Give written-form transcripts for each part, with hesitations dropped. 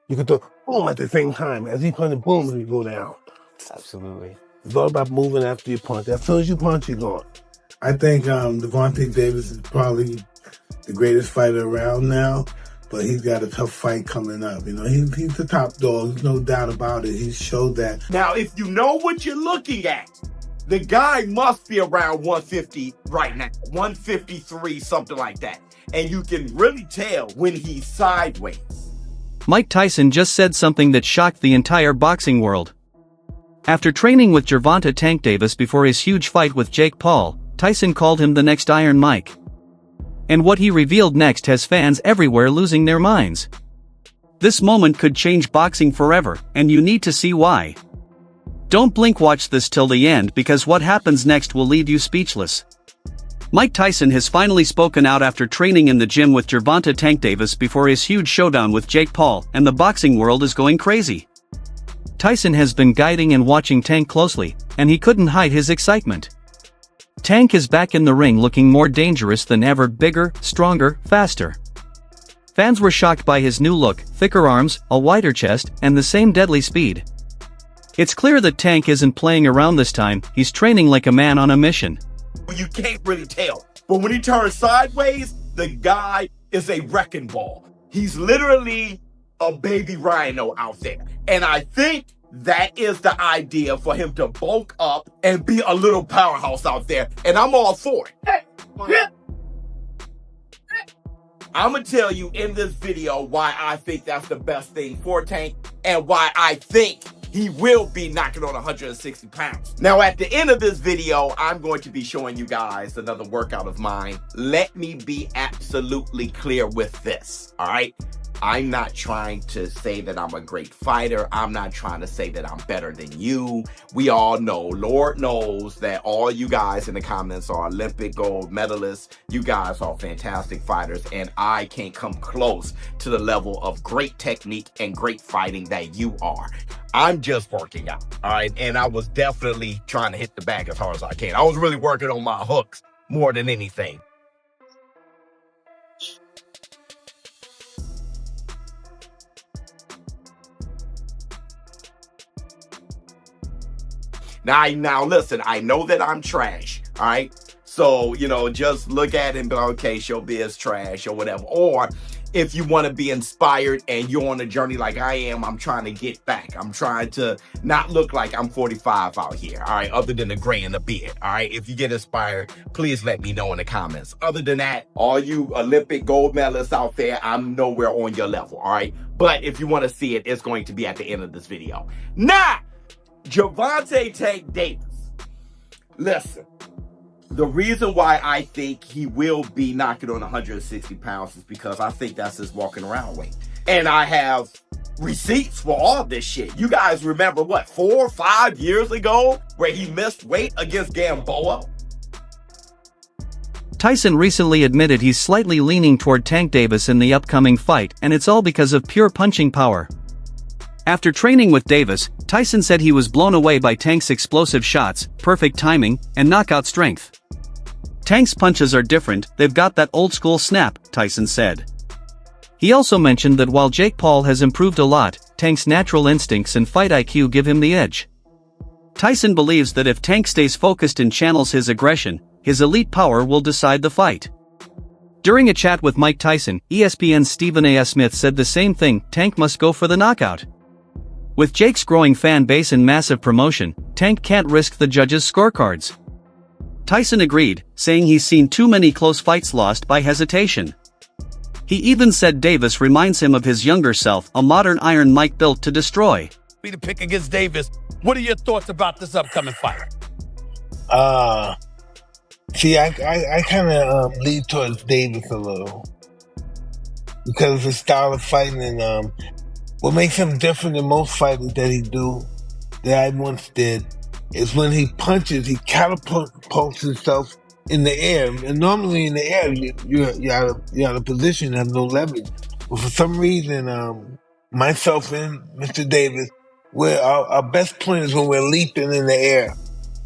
You can throw boom at the same time. As he punches, boom, you go down. Absolutely. It's all about moving after you punch. As soon as you punch, you're gone. I think Gervonta Davis is probably the greatest fighter around now, but he's got a tough fight coming up. You know, he's the top dog. There's no doubt about it. He showed that. Now, if you know what you're looking at, the guy must be around 150 right now, 153, something like that. And you can really tell when he's sideways. Mike Tyson just said something that shocked the entire boxing world. After training with Gervonta Tank Davis before his huge fight with Jake Paul, Tyson called him the next Iron Mike. And what he revealed next has fans everywhere losing their minds. This moment could change boxing forever, and you need to see why. Don't blink, watch this till the end because what happens next will leave you speechless. Mike Tyson has finally spoken out after training in the gym with Gervonta Tank Davis before his huge showdown with Jake Paul, and the boxing world is going crazy. Tyson has been guiding and watching Tank closely, and he couldn't hide his excitement. Tank is back in the ring looking more dangerous than ever, bigger, stronger, faster. Fans were shocked by his new look, thicker arms, a wider chest, and the same deadly speed. It's clear that Tank isn't playing around this time, he's training like a man on a mission. You can't really tell. But when he turns sideways, the guy is a wrecking ball. He's literally a baby rhino out there. And I think that is the idea for him to bulk up and be a little powerhouse out there. And I'm all for it. I'm going to tell you in this video why I think that's the best thing for Tank and why I think he will be knocking on 160 pounds. Now, at the end of this video, I'm going to be showing you guys another workout of mine. Let me be absolutely clear with this, all right? I'm not trying to say that I'm a great fighter. I'm not trying to say that I'm better than you. We all know, Lord knows, that all you guys in the comments are Olympic gold medalists. You guys are fantastic fighters, and I can't come close to the level of great technique and great fighting that you are. I'm just working out, all right? And I was definitely trying to hit the bag as hard as I can. I was really working on my hooks more than anything. Now listen, I know that I'm trash, all right? So, you know, just look at it and be like, okay, Showbiz trash or whatever. Or if you want to be inspired and you're on a journey like I am, I'm trying to get back. I'm trying to not look like I'm 45 out here, all right? Other than the gray and the beard, all right? If you get inspired, please let me know in the comments. Other than that, all you Olympic gold medalists out there, I'm nowhere on your level, all right? But if you want to see it, it's going to be at the end of this video. Now, Gervonta Tank Davis. Listen, the reason why I think he will be knocking on 160 pounds is because I think that's his walking around weight. And I have receipts for all this shit. You guys remember, what, 4 or 5 years ago where he missed weight against Gamboa? Tyson recently admitted he's slightly leaning toward Tank Davis in the upcoming fight, and it's all because of pure punching power. After training with Davis, Tyson said he was blown away by Tank's explosive shots, perfect timing, and knockout strength. Tank's punches are different, they've got that old-school snap, Tyson said. He also mentioned that while Jake Paul has improved a lot, Tank's natural instincts and fight IQ give him the edge. Tyson believes that if Tank stays focused and channels his aggression, his elite power will decide the fight. During a chat with Mike Tyson, ESPN's Stephen A. Smith said the same thing, Tank must go for the knockout. With Jake's growing fan base and massive promotion, Tank can't risk the judges' scorecards. Tyson agreed, saying he's seen too many close fights lost by hesitation. He even said Davis reminds him of his younger self, a modern Iron Mike built to destroy. Be the pick against Davis. What are your thoughts about this upcoming fight? See, I kind of lean towards Davis a little because of his style of fighting and what makes him different than most fighters that I once did is when he punches, he catapults himself in the air. And normally in the air, you're out of position, have no leverage. But for some reason, myself and Mr. Davis, our best point is when we're leaping in the air,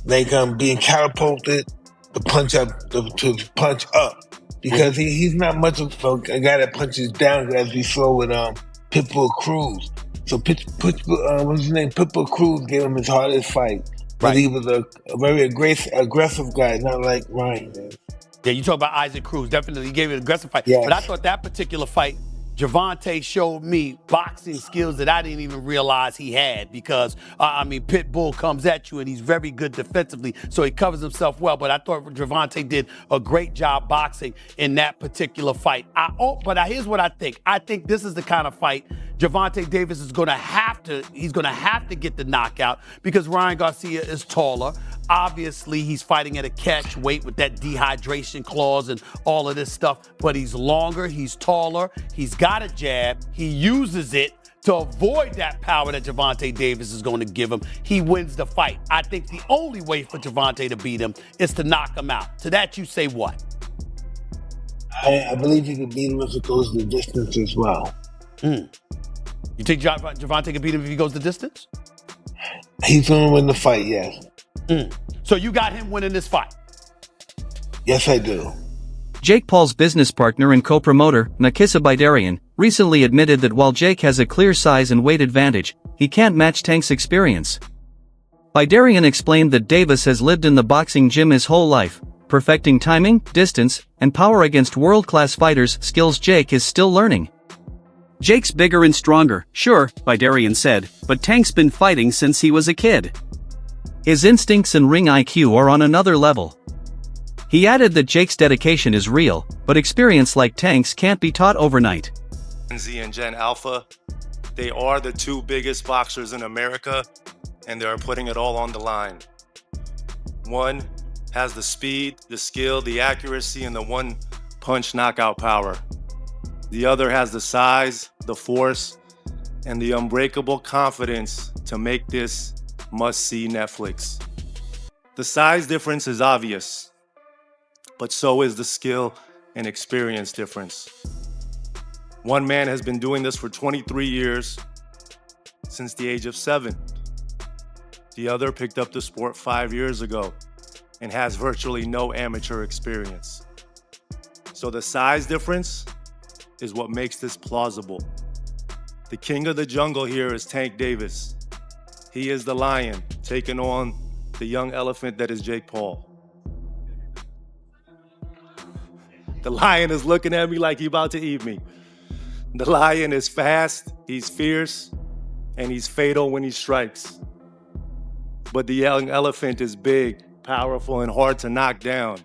like being catapulted to punch up. Because he's not much of a guy that punches down as we saw with Pitbull Cruz. So what's his name? Pitbull Cruz gave him his hardest fight. But Right. he was a very aggressive guy, not like Ryan is. Yeah, you talk about Isaac Cruz. Definitely, he gave it an aggressive fight. Yes. But I thought that particular fight, Gervonta showed me boxing skills that I didn't even realize he had because, Pitbull comes at you and he's very good defensively, so he covers himself well. But I thought Gervonta did a great job boxing in that particular fight. Here's what I think. I think this is the kind of fight Gervonta Davis is going to have to get the knockout because Ryan Garcia is taller. Obviously, he's fighting at a catch weight with that dehydration clause and all of this stuff, but he's longer, he's taller, he's got a jab, he uses it to avoid that power that Gervonta Davis is going to give him. He wins the fight. I think the only way for Gervonta to beat him is to knock him out. To that, you say what? I believe he could beat him if it goes the distance as well. You think Gervonta can beat him if he goes the distance? He's going to win the fight, yes. So you got him winning this fight? Yes, I do. Jake Paul's business partner and co-promoter, Nakisa Bidarian, recently admitted that while Jake has a clear size and weight advantage, he can't match Tank's experience. Bidarian explained that Davis has lived in the boxing gym his whole life, perfecting timing, distance, and power against world-class fighters, skills Jake is still learning. Jake's bigger and stronger, sure, Bidarian said, but Tank's been fighting since he was a kid. His instincts and ring IQ are on another level. He added that Jake's dedication is real, but experience like Tank's can't be taught overnight. Gen Z and Gen Alpha, they are the two biggest boxers in America, and they are putting it all on the line. One has the speed, the skill, the accuracy, and the one-punch knockout power. The other has the size, the force, and the unbreakable confidence to make this must-see Netflix. The size difference is obvious, but so is the skill and experience difference. One man has been doing this for 23 years, since the age of 7. The other picked up the sport 5 years ago and has virtually no amateur experience. So the size difference is what makes this plausible. The king of the jungle here is Tank Davis. He is the lion taking on the young elephant that is Jake Paul. The lion is looking at me like he's about to eat me. The lion is fast, he's fierce, and he's fatal when he strikes. But the young elephant is big, powerful, and hard to knock down.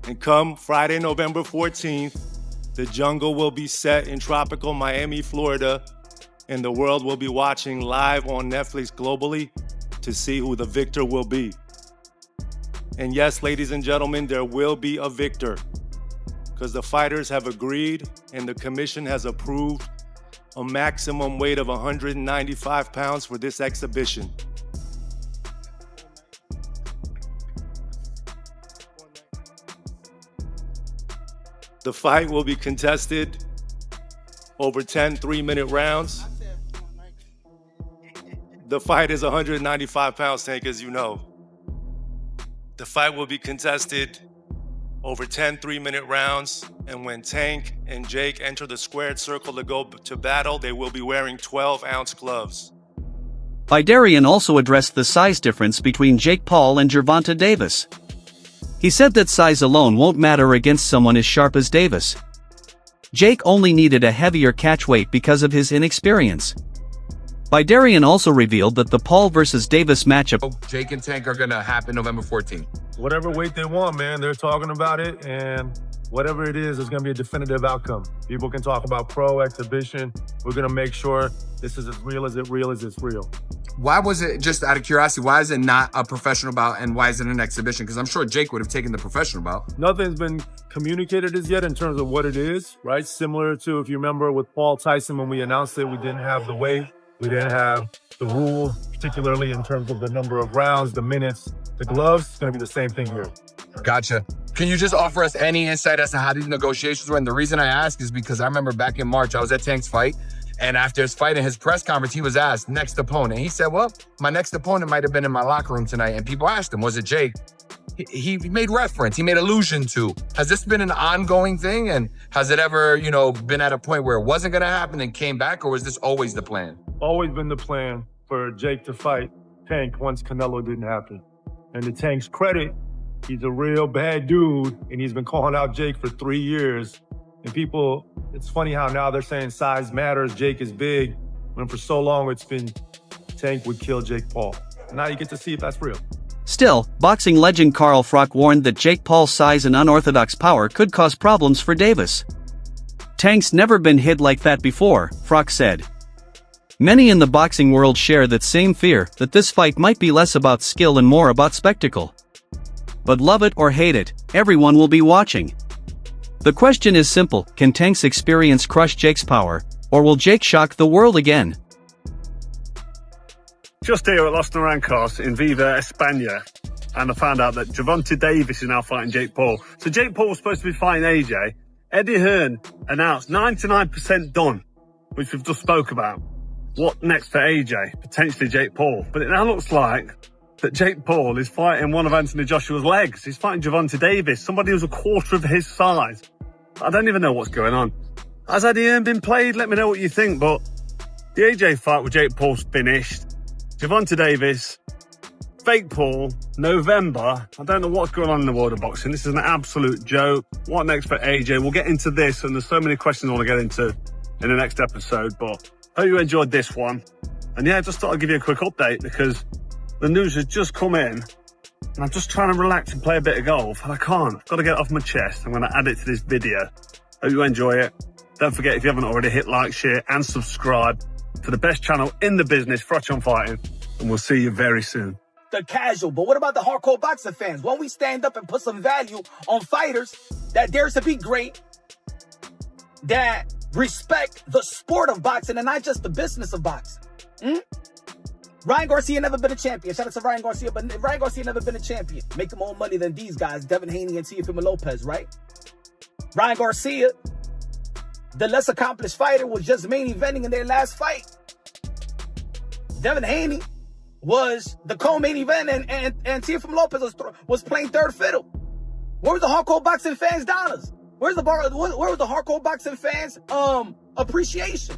And come Friday, November 14th, the jungle will be set in tropical Miami, Florida, and the world will be watching live on Netflix globally to see who the victor will be. And yes, ladies and gentlemen, there will be a victor because the fighters have agreed and the commission has approved a maximum weight of 195 pounds for this exhibition. The fight will be contested over 10 3-minute rounds. The fight is 195 pounds, Tank, as you know. The fight will be contested over 10 3-minute rounds, and when Tank and Jake enter the squared circle to go to battle, they will be wearing 12-ounce gloves. Bidarian also addressed the size difference between Jake Paul and Gervonta Davis. He said that size alone won't matter against someone as sharp as Davis. Jake only needed a heavier catch weight because of his inexperience. Bidarian also revealed that the Paul versus Davis matchup Jake and Tank are gonna happen November 14th. Whatever weight they want, man, they're talking about it, and whatever it is going to be a definitive outcome. People can talk about pro exhibition. We're going to make sure this is as real as it's real. Why was it, just out of curiosity, why is it not a professional bout and why is it an exhibition? Because I'm sure Jake would have taken the professional bout. Nothing's been communicated as yet in terms of what it is, right? Similar to, if you remember, with Paul Tyson, when we announced it, we didn't have the weight. We didn't have the rules, particularly in terms of the number of rounds, the minutes, the gloves. It's going to be the same thing here. Gotcha. Can you just offer us any insight as to how these negotiations went? And the reason I ask is because I remember back in March, I was at Tank's fight, and after his fight in his press conference, he was asked, next opponent. He said, well, my next opponent might have been in my locker room tonight. And people asked him, was it Jake? he made reference, he made allusion to. Has this been an ongoing thing? And has it ever, been at a point where it wasn't going to happen and came back? Or was this always the plan? Always been the plan for Jake to fight Tank once Canelo didn't happen. And to Tank's credit, he's a real bad dude, and he's been calling out Jake for 3 years. And people, it's funny how now they're saying size matters, Jake is big, when for so long it's been Tank would kill Jake Paul. Now you get to see if that's real. Still, boxing legend Carl Froch warned that Jake Paul's size and unorthodox power could cause problems for Davis. Tank's never been hit like that before, Froch said. Many in the boxing world share that same fear that this fight might be less about skill and more about spectacle. But love it or hate it, everyone will be watching. The question is simple, can Tank's experience crush Jake's power, or will Jake shock the world again? Just here at Los Naranjos in Viva, España, and I found out that Gervonta Davis is now fighting Jake Paul. So Jake Paul was supposed to be fighting AJ. Eddie Hearn announced 99% done, which we've just spoke about. What next for AJ? Potentially Jake Paul. But it now looks like that Jake Paul is fighting one of Anthony Joshua's legs. He's fighting Gervonta Davis, somebody who's a quarter of his size. I don't even know what's going on. Has Eddie Hearn been played? Let me know what you think, but the AJ fight with Jake Paul's finished. Gervonta Davis, fake Paul, November. I don't know what's going on in the world of boxing. This is an absolute joke. What next for AJ? We'll get into this, and there's so many questions I want to get into in the next episode, but hope you enjoyed this one. And yeah, I just thought I'd give you a quick update because the news has just come in, and I'm just trying to relax and play a bit of golf, and I can't. I've got to get it off my chest. I'm going to add it to this video. Hope you enjoy it. Don't forget, if you haven't already, hit like, share, and subscribe to the best channel in the business, Froch on Fighting, and we'll see you very soon. The casual, but what about the hardcore boxing fans? Won't we stand up and put some value on fighters that dares to be great, that respect the sport of boxing and not just the business of boxing? Ryan Garcia never been a champion. Shout out to Ryan Garcia, but Ryan Garcia never been a champion. Making more money than these guys, Devin Haney and Teofimo Lopez, right? Ryan Garcia, the less accomplished fighter, was just main eventing in their last fight. Devin Haney was the co-main event, and Teofimo Lopez was playing third fiddle. Where was the hardcore boxing fans' dollars? Where was the hardcore boxing fans' appreciation?